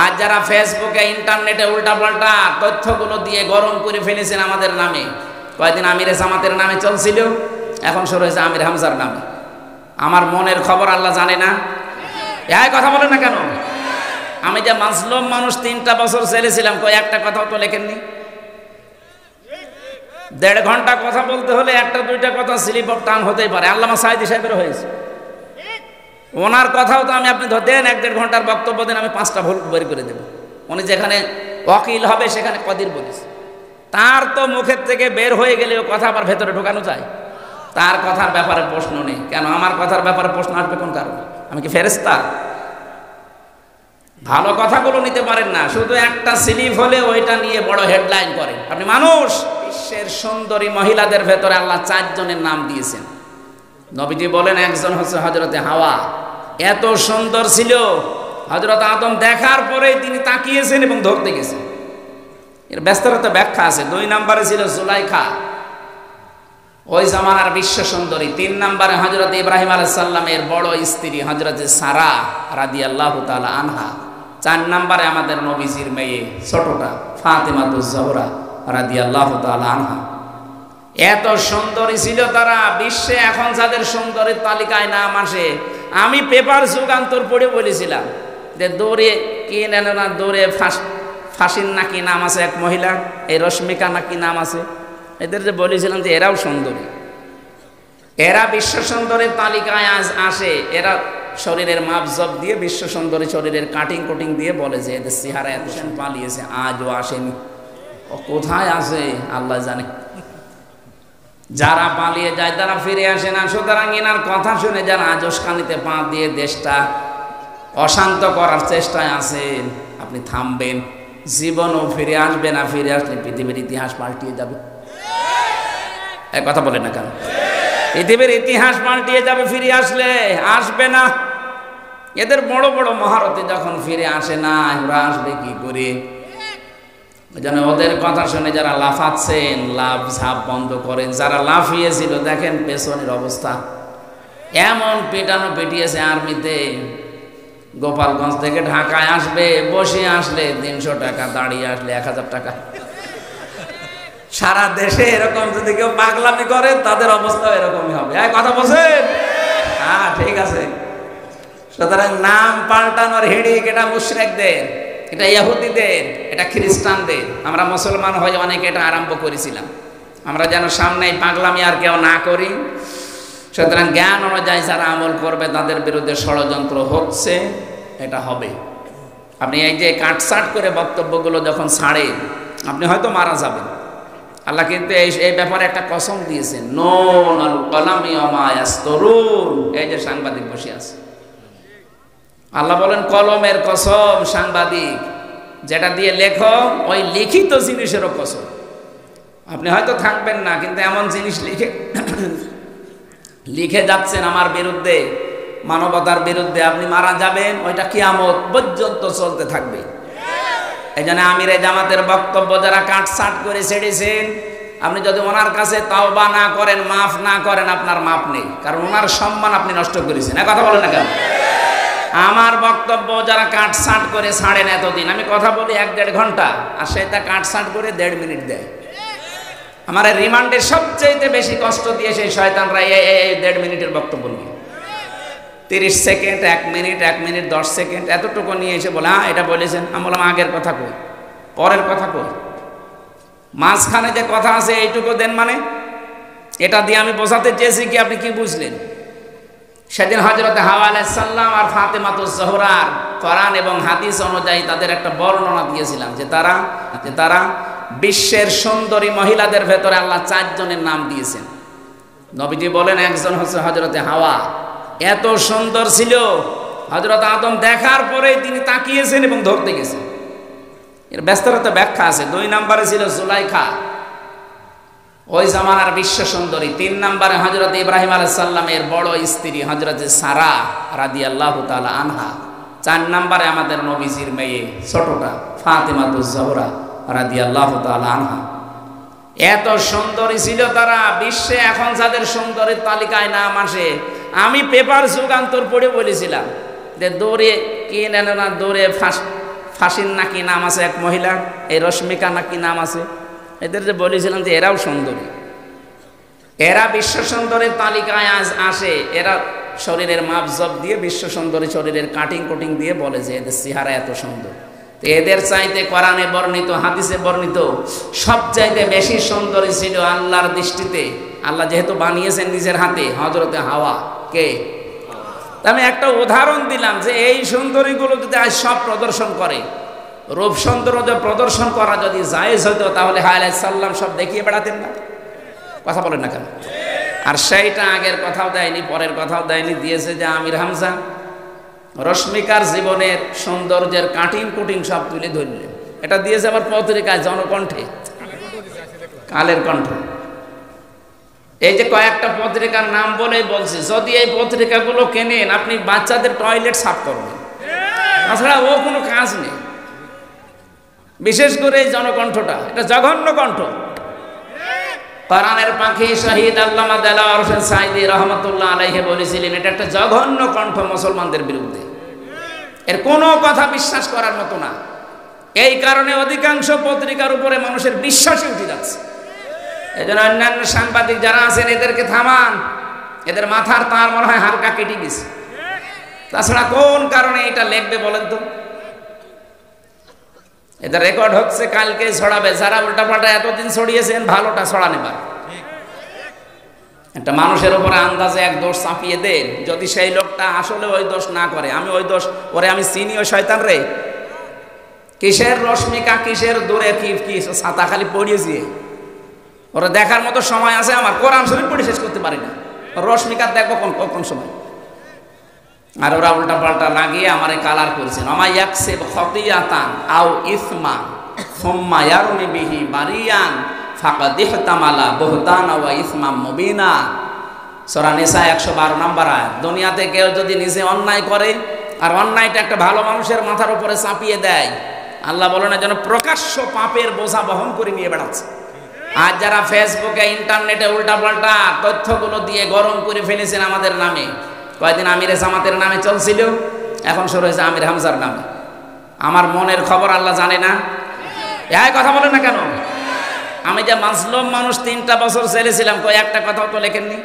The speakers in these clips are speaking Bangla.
আর যারা ফেসবুকে ইন্টারনেটে উল্টাপাল্টা তথ্যগুলো দিয়ে গরম করে ফেলেছেন আমাদের নামে, কয়েকদিন আমিরে জামাতের নামে চলছিল, এখন শুরু হয়েছে আমির হামজার নামে। আমার মনের খবর আল্লাহ জানে না? এই কথা বলে না কেন? আমি যে মাজলুম মানুষ 3টা বছর ছেড়েছিলাম, কই একটা কথাও তো লেখেননি। 1.5 ঘন্টা কথা বলতে হলে 1-2টা কথা স্লিপ অফ টাং হতেই পারে। আল্লামা সাঈদী সাহেবের হয়েছে, ওনার কথাও তো আপনি দেন 1-1.5 ঘন্টার বক্তব্য দেন, আমি 5টা ভুল বের করে দেব। উনি যেখানে ওয়াকিল হবে সেখানে কদির বলিস, তার তো মুখের থেকে বের হয়ে গেলে ও কথা আবার ভেতরে ঢোকানো যায়। তার কথার ব্যাপারে প্রশ্ন নেই কেন? আমার কথার ব্যাপারে প্রশ্ন আসবে কোন কারণে? আমি কি ফেরেশতা? ভালো কথাগুলো নিতে পারেন না, শুধু একটা স্লিপ হলে ওইটা নিয়ে বড় হেডলাইন করেন আপনি। মানুষ বিশ্বের সুন্দরী মহিলাদের ভেতরে আল্লাহ 4 জনের নাম দিয়েছেন। নবীজি বলেন একজন হচ্ছে হযরতে হাওয়া, এত সুন্দর ছিল হযরত আদম দেখার পরেই তিনি তাকিয়েছেন এবং ধরতে গেছেন। এর ব্যস্ততা ব্যাখ্যা আছে। 2 নম্বরে ছিল জুলাইখা, ওই জামানার বিশ্ব সুন্দরী। 3 নম্বরে হযরত ইব্রাহিম আলাইহিস সালামের বড় স্ত্রী হযরতে সারা রাদিয়াল্লাহু তাআলা আনহা। 4 নম্বরে আমাদের নবীজির মেয়ে ছোটটা ফাতেমাতুজ জোহরা রাদিয়াল্লাহু তাআলা আনহা। এত সুন্দরী ছিল তারা, বিশ্বে এখন যাদের সুন্দরীর তালিকায় নাম আসে, আমি পেপার যুগান্তর পড়ে বলেছিলাম যে দৌড়ে কি না দৌড়ে ফাঁসির নাকি নাম আছে এক মহিলা, এই রশ্মিকা নাকি নাম আছে, এদের যে বলেছিলাম যে এরাও সুন্দরী, এরা বিশ্ব সুন্দরীর তালিকায় আসে। এরা শরীরের মাপজব দিয়ে বিশ্ব সুন্দরী শরীরের কাটিং কুটিং দিয়ে বলে যে এদের চেহারা এত পালিয়েছে, আজও আসেনি। ও কোথায় আসে আল্লাহ জানে। যারা পালিয়ে যায় তারা ফিরে আসে না। সুতরাং এনার কথা শুনে যারা আজস্কানিতে পা দিয়ে দেশটা অশান্ত করার চেষ্টায় আছেন, আপনি থামবেন, জীবনও ফিরে আসবে না। ফিরে আসলে পৃথিবীর ইতিহাস পাল্টিয়ে যাবে। এক কথা বলেন না কেন? পৃথিবীর ইতিহাস পাল্টিয়ে যাবে ফিরে আসলে, আসবে না। এদের বড় বড় মহারথী যখন ফিরে আসে না, ওরা আসবে কি করে? যেন ওদের কথা শুনে যারা লাফাচ্ছেন, লাভ ঝাপ বন্ধ করেন। যারা লাফিয়েছিল দেখেন পেছনের অবস্থা, এমন পেটানো পেটিয়েছে আর্মিতে। গোপালগঞ্জ থেকে ঢাকায় আসবে, বসে আসলে 300 টাকা, দাঁড়িয়ে আসলে 1000 টাকা। সারা দেশে এরকম যদি কেউ পাগলামি করে তাদের অবস্থা এরকমই হবে। কথা বলছেন? হ্যাঁ, ঠিক আছে। সুতরাং নাম পাল্টানোর হিড়িক এটা মুশরিকদের, এটা ইহুদিদের, এটা খ্রিস্টানদের। আমরা মুসলমান হয়ে অনেকে এটা আরম্ভ করেছিলাম। আমরা যেন সামনে পাগলামি আর কেউ না করি। সুতরাং জ্ঞান অনুযায়ী যারা আমল করবে তাদের বিরুদ্ধে ষড়যন্ত্র হচ্ছে, এটা হবে। আপনি এই যে কাটসাট করে বক্তব্যগুলো যখন ছাড়েন, আপনি হয়তো মারা যাবেন। আল্লাহ কিন্তু এই ব্যাপারে একটা কসম দিয়েছেন, নুন আল কলামি ওয়া ইয়াসতুরুন। এই যে সাংবাদিক বসে আছে, আল্লাহ বলেন কলমের কসম, সাংবাদিক যেটা দিয়ে লেখো ওই লিখিত জিনিসেরও কসম। আপনি হয়তো থাকবেন না, কিন্তু এমন জিনিস লিখে যাচ্ছেন আমার বিরুদ্ধে, মানবতার বিরুদ্ধে, আপনি মারা যাবেন, ওইটা কিয়ামত পর্যন্ত চলতে থাকবে। এই জন্য আমিরে জামাতের বক্তব্য যারা কাটসাট করে ছেড়েছেন, আপনি যদি ওনার কাছে তাওবা না করেন, মাফ না করেন, আপনার মাপ নেই, কারণ ওনার সম্মান আপনি নষ্ট করেছেন। কথা বলেন না কেন? আমার বক্তব্য যারা কাটসাট করে ছাড়েন এতদিন, আমি কথা বলি 1-1.5 ঘন্টা, আর সেটা কাটসাট করে 1.5 মিনিট দেয়। আমার রিমান্ডে সবচেয়ে বেশি কষ্ট দিয়ে সেই শয়তানরা এই 1.5 মিনিটের বক্তব্য নিয়ে 30 সেকেন্ড, 1 মিনিট, 1 মিনিট 10 সেকেন্ড এতটুকু নিয়ে এসে বলে হ্যাঁ এটা বলেছেন। আমি বললাম আগের কথা কই, পরের কথা কই, মাঝখানে যে কথা আছে এইটুকু দেন। মানে এটা দিয়ে আমি বোঝাতে চেয়েছি কি, আপনি কি বুঝলেন? সেদিন হযরতে হাওয়া আলাইহিস সালাম আর ফাতেমাতুজ জোহরার কোরআন এবং হাদিস অনুযায়ী তাদের একটা বর্ণনা দিয়েছিলাম যে তারা বিশ্বের সুন্দরী মহিলাদের ভেতরে আল্লাহ 4 জনের নাম দিয়েছেন। নবীজি বলেন একজন হচ্ছে হযরতে হাওয়া, এত সুন্দর ছিল হযরত আদম দেখার পরেই তিনি তাকিয়েছেন এবং ধরতে গেছেন। এর ব্যস্ততা ব্যাখ্যা আছে। 2 নম্বরে ছিল জুলাইখা, ওই জামানার বিশ্ব সুন্দরী। 3 নম্বরে হযরত ইব্রাহিম আলাইহিস সালামের বড় স্ত্রী হযরতে সারা রাদিয়াল্লাহু তাআলা আনহা। 4 নম্বরে আমাদের নবীজির মেয়ে ছোটটা ফাতেমাতুজ জোহরা রাদিয়াল্লাহু তাআলা আনহা। এত সুন্দরী ছিল তারা, বিশ্বে এখন যাদের সুন্দরীর তালিকায় নাম আসে, আমি পেপার যুগান্তর পড়ে বলেছিলাম যে দৌড়ে কি না দৌড়ে ফাসিন নাকি নাম আছে এক মহিলা, এই রশ্মিকা নাকি নাম আছে, এদের যে বলেছিলাম যে এরাও সুন্দরী, এরা বিশ্ব সুন্দরীর তালিকায় আজ আসে। এরা শরীরের মাপজব দিয়ে বিশ্ব সুন্দরী শরীরের কাটিং কুটিং দিয়ে বলে যে এদের চেহারা এত সুন্দর। তো এদের চাইতে কোরআনে বর্ণিত হাদিসে বর্ণিত সবচাইতে বেশি সুন্দরী ছিল আল্লাহর দৃষ্টিতে, আল্লাহ যেহেতু বানিয়েছেন নিজের হাতে, হযরতে হাওয়া। কে? আমি একটা উদাহরণ দিলাম যে এই সুন্দরীগুলো যদি আজ সব প্রদর্শন করে, রূপ সৌন্দর্য প্রদর্শন করা যদি জায়েজ হতো, তাহলে আলাইহিস সালাম সব দেখিয়ে বেড়াতেন না? কথা বলেন না কেন? আর সেইটা আগের কথাও দেয়নি, পরের কথাও দেয়নি, দিয়েছে যে আমির হামজা রশ্মিকার জীবনের সৌন্দর্যের কাটিং কুটিং সব তুলে ধরলেন। এটা দিয়েছে আবার পত্রিকায়, জনকণ্ঠে, কালের কণ্ঠ। এই যে কয়েকটা পত্রিকার নাম বলেই বলছি, যদি এই পত্রিকাগুলো কেনেন আপনি বাচ্চাদের টয়লেট সাফ করবেন, তাছাড়া ও কোনো কাজ নেই। বিশেষ করে এই জনকণ্ঠটা, এটা জঘন্য কণ্ঠ। কোরআনের পাখি শহীদ আল্লামা দেলাওয়ার হোসেন সাঈদী রহমাতুল্লাহ আলাইহি বলেছিলেন, এটা একটা জঘন্য কণ্ঠ মুসলমানদের বিরুদ্ধে, এর কোনো কথা বিশ্বাস করার মতো না। এই কারণে অধিকাংশ পত্রিকার উপরে মানুষের বিশ্বাসই উঠে যাচ্ছে। এই জন্য অন্যান্য সাংবাদিক যারা আছেন এদেরকে থামান, এদের মাথার তার মনে হয় হালকা কেটে গেছে। তাছাড়া কোন কারণে এটা লিখবে বলেন তো? এদের রেকর্ড হচ্ছে, কালকে ছড়াবে। যারা উল্টাপাল্টা এতদিন ছড়িয়েছেন, ভালোটা ছড়ান এবার। একটা মানুষের উপরে আন্দাজে এক দোষ চাপিয়ে দেন, যদি সেই লোকটা আসলে ওই দোষ না করে, আমি ওই দোষ ওরে আমি চিনি, ওই শয়তান রে। কিসের রশ্মিকা, কিসের দূরে, কি কি ছাতা খালি পড়িয়েছি, ওরা দেখার মতো সময় আছে আমার? কোরআন শরীফ পড়ে শেষ করতে পারি না, রশ্মিকা দেখবো কোন সময়? আর ওরা উল্টা পাল্টা লাগিয়ে আমারে কালার করেছেন। আমায় ইয়াকসিব খতিয়াতান আও ইসমা সুম্মা ইয়ারমি বিহি বারিয়ান ফাকাদ ইহতামালা বুহতানা ওয়া ইসমাম মুবিনা। সূরা নিসা 112 নম্বর আয়াত। দুনিয়াতে কেউ যদি নিজে অন্যায় করে আর অন্যায়টা একটা ভালো মানুষের মাথার উপরে চাপিয়ে দেয়, আল্লাহ বলেন যেন প্রকাশ্য পাপের বোঝা বহন করে নিয়ে বেড়াচ্ছে। আর যারা ফেসবুকে ইন্টারনেটে উল্টাপাল্টা তথ্যগুলো দিয়ে গরম করে ফেলেছেন আমাদের নামে, কয়েকদিন আমিরে জামাতের নামে চলছিল, এখন শুরু হয়েছে আমির হামজার নামে। আমার মনের খবর আল্লাহ জানে না? এই কথা বলেন না কেন? আমি যে মাজলুম মানুষ, 3টা বছর জেলে ছিলাম, একটা কথাও তো লেখেননি।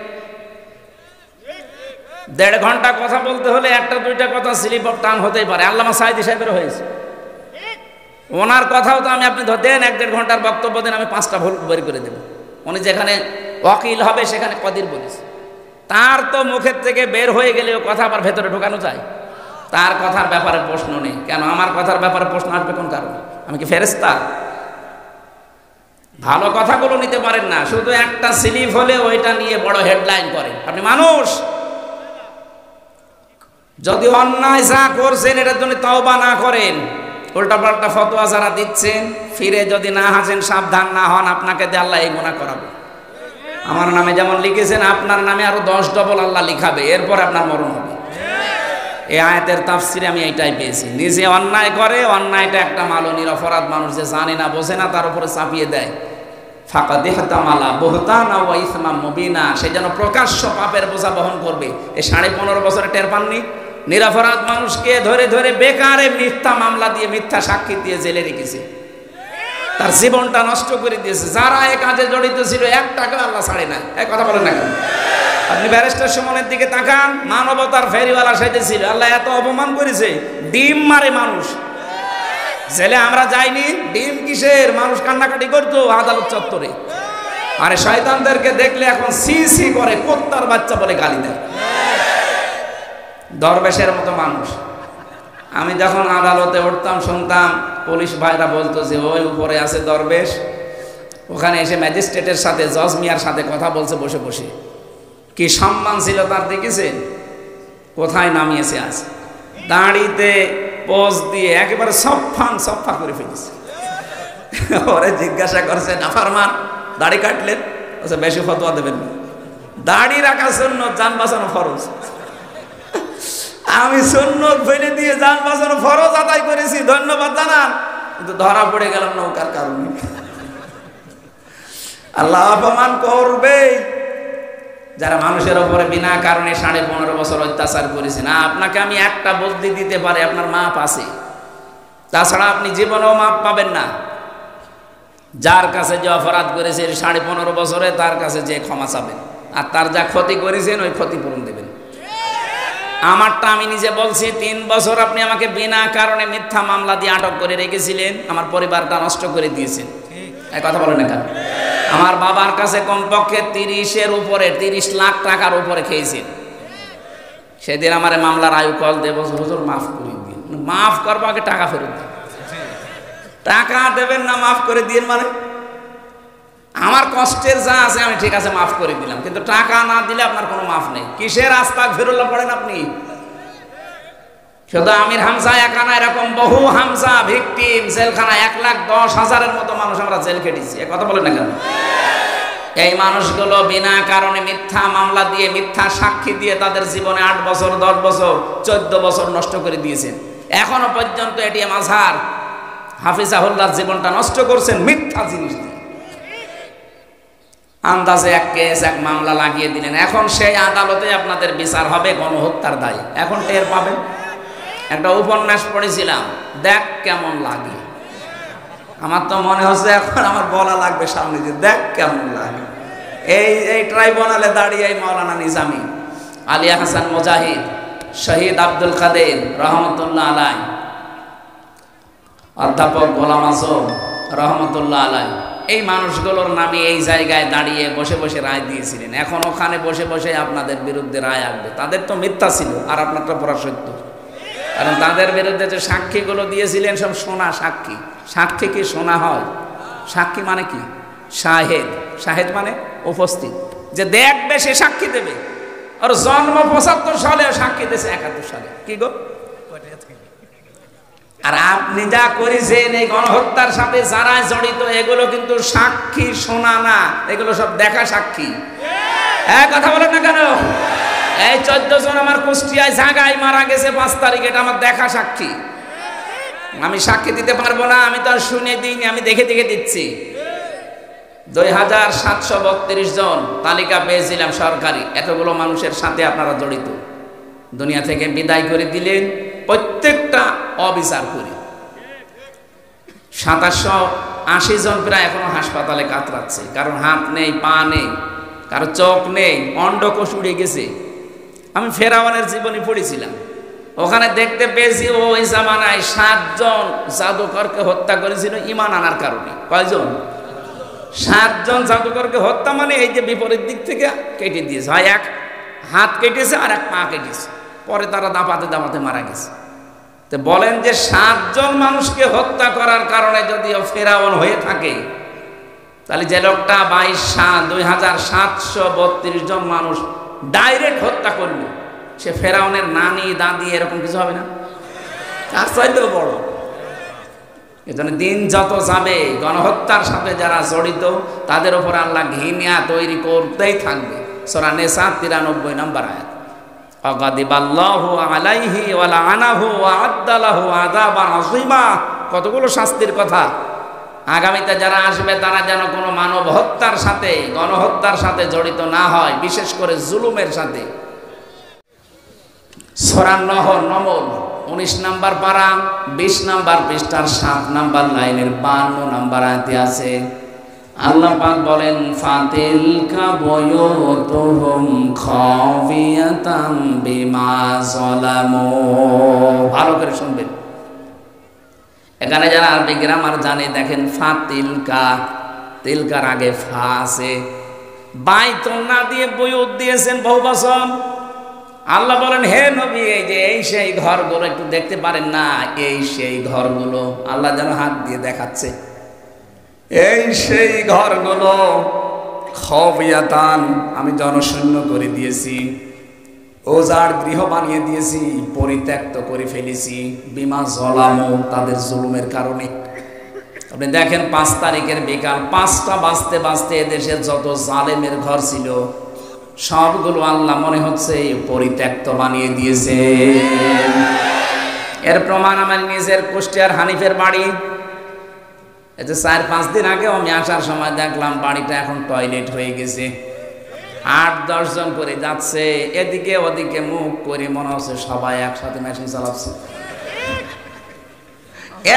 1.5 ঘন্টা কথা বলতে হলে 1-2টা কথা স্লিপ অফ টাং হতেই পারে। আল্লামা সাঈদী সাহেবেরও হয়েছে, ওনার কথাও তো আমি, আপনি দেন 1-1.5 ঘন্টার বক্তব্য দেন, আমি 5টা ভুল বের করে দেব। উনি যেখানে ওয়াকিল হবে সেখানে কদির বলেছে, তার তো মুখের থেকে বের হয়ে গেলে ও কথা আবার ভেতরে ঢোকানো যায়? তার কথার ব্যাপারে প্রশ্ন নেই কেন? আমার কথার ব্যাপারে প্রশ্ন আসবে কোন কারণে? আমি কি ফেরেশতা? ভালো কথাগুলো নিতে পারেন না, শুধু একটা স্লিপ হলে ওইটা নিয়ে বড় হেডলাইন করেন। আপনি মানুষ, যদি অন্যায় যা করছেন এটার জন্য তওবা না করেন, উল্টাপাল্টা ফতোয়া যারা দিচ্ছেন, ফিরে যদি না হাসেন, সাবধান না হন, আপনাকে দিয়ে আল্লাহ এই গুনাহ করাবে। আমার নামে যেমন লিখেছেন, আপনার নামে আরো 10 ডবল আল্লাহ লিখাবে, এরপর আপনার মরণ হবে। এই আয়াতের তাফসিরে আমি এইটাই পেয়েছি। নিজে অন্যায় করে, অন্যায়টা একটা মালনীর অপরাধ, মানুষ যে জানে না বোঝে না তার উপরে চাপিয়ে দেয়। ফাকাদ ইহতামালা বুহতানা ওয়া ইসমাম মুবিনা, সে যেন প্রকাশ্য পাপের বোঝা বহন করবে। এই 15.5 বছরে টের পাননি? নিরপরাধ মানুষকে ধরে ধরে বেকারে মিথ্যা মামলা দিয়ে, মিথ্যা সাক্ষী দিয়ে জেলে রেখেছে, তার জীবনটা নষ্ট করে দিয়েছে। যারা এই কাজে জড়িত ছিল, 1 টাকা আল্লাহ ছাড়ে না। এই কথা বলেন না কেন? আপনি ব্যারিস্টার সুমনের দিকে তাকান, মানবতার ফেরিওয়ালা সেজেছিল, আল্লাহ এত অপমান করেছে, ডিম মারে মানুষ। জেলে আমরা যাইনি, ডিম কিসের? মানুষ কান্নাকাটি করতো আদালত চত্বরে। আরে শয়তানদেরকে দেখলে এখন সি সি করে, কুত্তার বাচ্চা বলে গালি দেয়। দরবেশের মতো মানুষ। আমি যখন আদালতে উঠতাম, শুনতাম পুলিশ ভাইরা বলতো যে ওই উপরে আছে দরবেশ, ওখানে এসে ম্যাজিস্ট্রেটের সাথে, জজ মিয়ার সাথে কথা বলছে বসে বসে। কি সম্মান ছিল তার, দেখেছেন? কোথায় নামিয়েছে আজ? দাড়িতে পোজ দিয়ে একেবারে সফা করে ফেলেছে। ওরে জিজ্ঞাসা করছে, নাফরমান দাড়ি কাটলেন? আচ্ছা, বেশি ফতোয়া দেবেন না, দাড়ি রাখার জন্য জান বাঁচানো ফরজ। আমি সুন্নত ফেলে দিয়ে জান বাঁচানো ফরজ আদায় করেছি, ধন্যবাদ জানান, কিন্তু ধরা পড়ে গেলাম নৌকার কারণে। আল্লাহ অপমান করবে যারা মানুষের উপরে বিনা কারণে 15.5 বছর অত্যাচার করেছে। না, আপনাকে আমি একটা বুদ্ধি দিতে পারি, আপনার মাপ আছে। তাছাড়া আপনি জীবনেও মাপ পাবেন না। যার কাছে যে অপরাধ করেছেন 15.5 বছরে তার কাছে যে ক্ষমা চাবেন, আর তার যা ক্ষতি করেছেন ওই ক্ষতিপূরণ দেবেন। আমারটা আমি নিজে বলছি, 3 বছর আপনি আমাকে বিনা কারণে মিথ্যা মামলা দিয়ে আটক করে রেখেছিলেন, আমার পরিবারটা নষ্ট করে দিয়েছেন। এই কথা বলেন না কেন? আমার বাবার কাছে কমপক্ষে 30 লাখ টাকার উপরে খেয়েছেন। সেদিন আমার মামলার আয়ু কল দেব, হুজুর মাফ করে দিন। মাফ করবো, আগে টাকা ফেরত দিন। টাকা দেবেন না মাফ করে দিন মানে? আমার কষ্টের যা আছে আমি ঠিক আছে মাফ করে দিলাম, কিন্তু টাকা না দিলে আপনার কোনো মাফ নেই। কিসের আস্তাগফিরুল্লাহ পড়েন আপনি? শুধু আমির হামজা একা না, এরকম বহু হামজা ভিকটিম জেলখানা 1,10,000-এর মতো মানুষ আমরা জেল খেটেছি। এ কথা বলেন না কেন? এই মানুষগুলো বিনা কারণে মিথ্যা মামলা দিয়ে, মিথ্যা সাক্ষী দিয়ে তাদের জীবনে 8 বছর, 10 বছর, 14 বছর নষ্ট করে দিয়েছেন। এখনো পর্যন্ত এটিএম আজহার হাফিজাহুল্লাহর জীবনটা নষ্ট করছেন মিথ্যা জিনিস দিয়ে। আন্দাজে এক কেস, এক মামলা লাগিয়ে দিলেন। এখন সেই আদালতে আপনাদের বিচার হবে গণহত্যার দায়ে। এখন টের পাবেন। একটা উপন্যাস পড়েছিলাম, দেখ কেমন লাগে। আমার তো মনে হচ্ছে এখন আমার বলা লাগবে সামনে যে দেখ কেমন লাগে। এই ট্রাইব্যুনালে দাঁড়িয়ে মাওলানা নিজামী, আলিয়া হাসান মুজাহিদ, শহীদ আব্দুল কাদের রহমতুল্লাহ আলাই, অধ্যাপক গোলাম আজম রহমতুল্লাহ আলাই, এই মানুষগুলোর নামে এই জায়গায় দাঁড়িয়ে বসে বসে রায় দিয়েছিলেন। এখন ওখানে বসে বসে আপনাদের বিরুদ্ধে রায় আসবে। তাদের তো মিথ্যা ছিল, আর আপনারটা পুরা সত্য। কারণ তাদের বিরুদ্ধে যে সাক্ষীগুলো দিয়েছিলেন সব সোনা সাক্ষী। সাক্ষী কি সোনা হয়? সাক্ষী মানে কি? শাহেদ। শাহেদ মানে উপস্থিত, যে দেখবে সে সাক্ষী দেবে। আর জন্ম 75 সালে, সাক্ষী দিয়েছে 71 সালে। কি গো? আর আপনি যা করেছেন এই গণহত্যার সাথে যারা জড়িত, এগুলো কিন্তু সাক্ষী শোনা না, এগুলো সব দেখা সাক্ষী। হ্যাঁ, কথা বলেন না কেন? এই 14 জন আমার কুষ্টিয়ায় জায়গায় মারা গেছে 5 তারিখ, এটা আমার দেখা সাক্ষী। আমি সাক্ষী দিতে পারবো না, আমি তো আর শুনে দিইনি, আমি দেখে দেখে দিচ্ছি। 2732 জন তালিকা পেয়েছিলাম সরকারি। এতগুলো মানুষের সাথে আপনারা জড়িত। দুনিয়া থেকে বিদায় করে দিলেন, প্রত্যেকটা অবিচার করে। 2780 জন প্রায় এখনো হাসপাতালে কাতরাচ্ছে। কারণ হাত নেই, পা নেই, কারো চোখ নেই, অন্ডকোষ উড়ে গেছে। আমি ফেরাউনের জীবনী পড়েছিলাম, ওখানে দেখতে পেয়েছি ওই জামানায় 7 জন জাদুকরকে হত্যা করেছিল ঈমান আনার কারণে। কয়জন? 7 জন জাদুকরকে হত্যা মানে এই যে বিপরীত দিক থেকে কেটে দিয়েছে, হয় এক হাত কেটেছে আর এক পা কেটেছে, পরে তারা দাপাতে দাপাতে মারা গেছে। তো বলেন যে 7 জন মানুষকে হত্যা করার কারণে যদিও ফেরাউন হয়ে থাকে, তাহলে যে লোকটা 2732 জন মানুষ ডাইরেক্ট হত্যা করলো, সে ফেরাউনের নানি দাদি এরকম কিছু হবে না? তার চাইতেও বড়। এজন্য দিন যত যাবে গণহত্যার সাথে যারা জড়িত তাদের উপর আল্লাহ ঘৃণা তৈরি করতেই থাকবে। সূরা নিসা 93 নম্বর আয়াত। আগাদিবাল্লাহু আলাইহি ওয়া লাআনাহু ওয়া আদ্দালাহু আযাবান আযীমা। কতগুলো শাস্তির কথা। আগামীতে যারা আসবে তারা যেন কোনো মানব হত্যার সাথে, গণহত্যার সাথে জড়িত না হয়, বিশেষ করে জুলুমের সাথে। সূরা নমল 19 নম্বর পারা 20 নম্বর পৃষ্ঠার 7 নম্বর লাইনের 52 নম্বর আয়াতে আছে, আল্লাহ পাক বলেন, ফাতিলকা বুয়ুতুহুম খাবিয়াতাম বিমা যালামু। ভালো করে শুনবেন, এখানে যারা আরবি গ্রামার জানে দেখেন, ফাতিলকা, তিলকার আগে ফা আছে, বাইতুন না দিয়ে বুয়ুত দিয়েছেন বহুবচন। আল্লাহ বলেন, হে নবী, এই যে এই সেই ঘরগুলো একটু দেখতে পারেন না? এই সেই ঘরগুলো, আল্লাহ যেন হাত দিয়ে দেখাচ্ছে, এই সেই ঘরগুলো খাবিয়াতান, আমি জনশূন্য করে দিয়েছি, ওজার গৃহ বানিয়ে দিয়েছি, পরিত্যক্ত করে ফেলেছি, বিমা যালামু, তাদের জুলুমের কারণে। আপনি দেখেন 5 তারিখের বিকাল 5টা বাজতে বাজতে এদেশের যত জালেমের ঘর ছিল সবগুলো আল্লাহ মনে হচ্ছে পরিত্যক্ত বানিয়ে দিয়েছে। এর প্রমাণ আমার নিজের কুষ্টিয়ার হানিফের বাড়ি। এই যে 4-5 দিন আগে আমি আসার সময় দেখলাম বাড়িটা এখন টয়লেট হয়ে গেছে। 8-10 জন করে যাচ্ছে, এদিকে ওদিকে মুখ করে, মনে হচ্ছে সবাই একসাথে মেশিন চালাচ্ছে।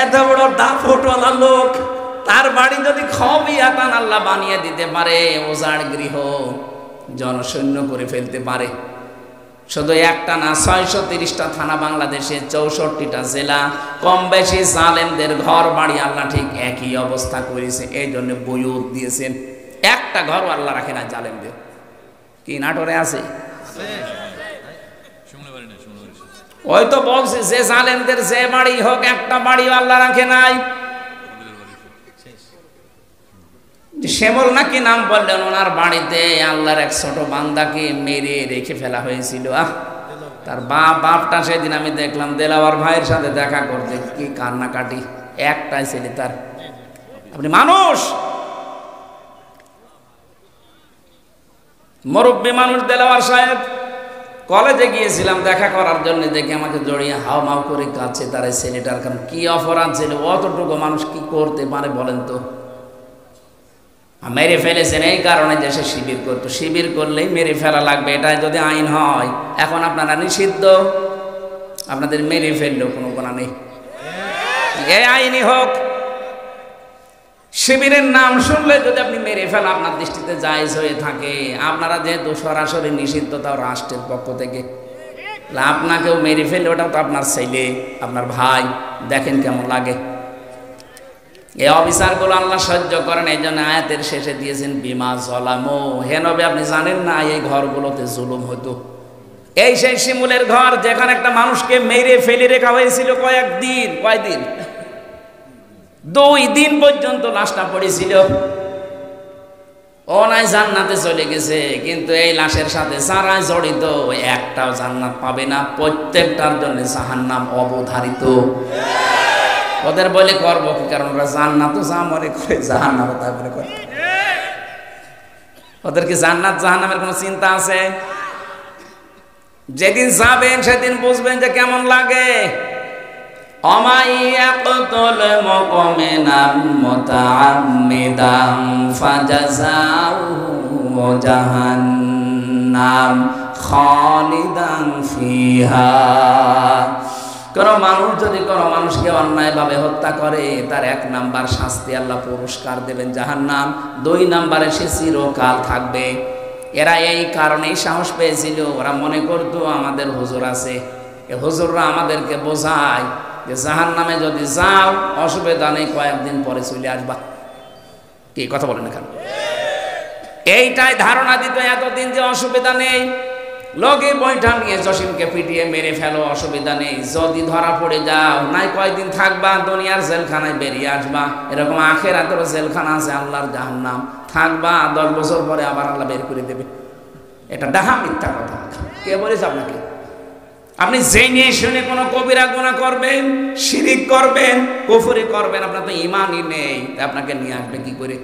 এত বড় দাপটওয়ালা লোক, তার বাড়ি যদি খবিয়াতান আল্লাহ বানিয়ে দিতে পারে, ওজাড় গৃহ জনশূন্য করে ফেলতে পারে। শুধু একটা না, 630টা থানা বাংলাদেশে, 64টা জেলা, কম বেশি জালেমদের ঘর বাড়ি আল্লাহ ঠিক একই অবস্থা করেছে। এই জন্য বইয়ত দিয়েছেন, একটা ঘরও আল্লাহ রাখে না জালেমদের। কি নাটোরে আছে? ওই তো বলছি যে জালেমদের যে বাড়ি হোক, একটা বাড়িও আল্লাহ রাখে নাই। শ্যামল নাকি নাম বললেন, ওনার বাড়িতে আল্লাহর এক ছোট বান্দাকে মেরে রেখে ফেলা হয়েছিল। তার বাপটা সেদিন আমি দেখলাম দেলাওয়ার ভাইয়ের সাথে দেখা করতে, কি কান্নাকাটি, একটাই ছেলে তার। আপনি মানুষ, মুরব্বী মানুষ দেলাওয়ার সাহেব, কলেজে গিয়েছিলাম দেখা করার জন্য, দেখে আমাকে জড়িয়ে হাও মাও করে কাছে তার ছেলেটার। কারণ কি অপরাধ ছিল, অতটুকু মানুষ কি করতে পারে বলেন তো? মেরে ফেলেছেন এই কারণে যে সে শিবির করতো, শিবির করলেই মেরে ফেলা লাগবে, এটাই যদি আইন হয়। এখন আপনারা নিষিদ্ধ, আপনাদের মেরে ফেললেও কোনো গুনাহ নেই, এই আইনই হোক। শিবিরের নাম শুনলে যদি আপনি মেরে ফেলা আপনার দৃষ্টিতে জায়েজ হয়ে থাকে, আপনারা যেহেতু সরাসরি নিষিদ্ধ, তাও রাষ্ট্রের পক্ষ থেকে, আপনাকেও মেরে ফেললে ওটাও তো আপনার ছেলে, আপনার ভাই, দেখেন কেমন লাগে। এই অবিচারগুলো আল্লাহ সহ্য করেন, এই জন্য আয়াতের শেষে দিয়েছেন বিমা জলামো। হে নবী, আপনি জানেন না এই ঘরগুলোতে জুলুম হতো? এই সেই শিমুলের ঘর, যেখানে একটা মানুষকে মেরে ফেলে রেখা হয়েছিল কয়েকদিন, কয়দিন, 2 দিন পর্যন্ত লাশটা পড়েছিল। ও নাই জান্নাতে চলে গেছে, কিন্তু এই লাশের সাথে যারা জড়িত একটাও জান্নাত পাবে না, প্রত্যেকটার জন্য জাহান্নাম অবধারিত। ওদের বলে করবো কি, কারণ ওরা জান্নাতও যা মনে করে, জাহান্নামও তা মনে করে। ওদের কি জান্নাত জাহান্নামের কোনো চিন্তা আছে? যেদিন যাবেন সেদিন বুঝবেন যে কেমন লাগে। অমাইয়াকতুল মুমিনাম মুতাআম্মিদাম ফাজাযাউহু জাহান্নাম খালিদান ফিহা। কোন মানুষ যদি কোনো মানুষকে অন্যায়ভাবে হত্যা করে, তার 1 নাম্বার শাস্তি আল্লাহ পুরস্কার দেবেন জাহান্নাম, 2 নাম্বারে সে চিরকাল থাকবে। এরা এই কারণেই সাহস পেয়েছিল, ওরা মনে করতো আমাদের হুজুর আছে, এই হুজুররা আমাদেরকে বোঝায় যে জাহান্নামে যদি যাও অসুবিধা নেই, কয়েকদিন পরে চলে আসবা। কি কথা বলেন এখানে? এইটাই ধারণা দিত এতদিন যে অসুবিধা নেই। লোকে বৈঠা নিয়ে জসিমকে পিটিয়ে মেরে ফেলো, অসুবিধা নেই, যদি ধরা পড়ে যাও নাই কয়দিন থাকবা, দুনিয়ার জেলখানায় বেরিয়ে আসবা। এরকম আখিরাতেরও জেলখানা আছে, আল্লাহর জাহান্নাম, থাকবা 10 বছর পরে আবার আল্লাহ বের করে দেবে। এটা ডাহা মিথ্যা কথা। কে বলেছে আপনাকে? আপনি জেনে শুনে কোনো কবিরা গুনাহ করবেন, শিরিক করবেন, কুফরি করবেন, আপনার তো ঈমানই নেই, আপনাকে নিয়ে আসবে কি করে?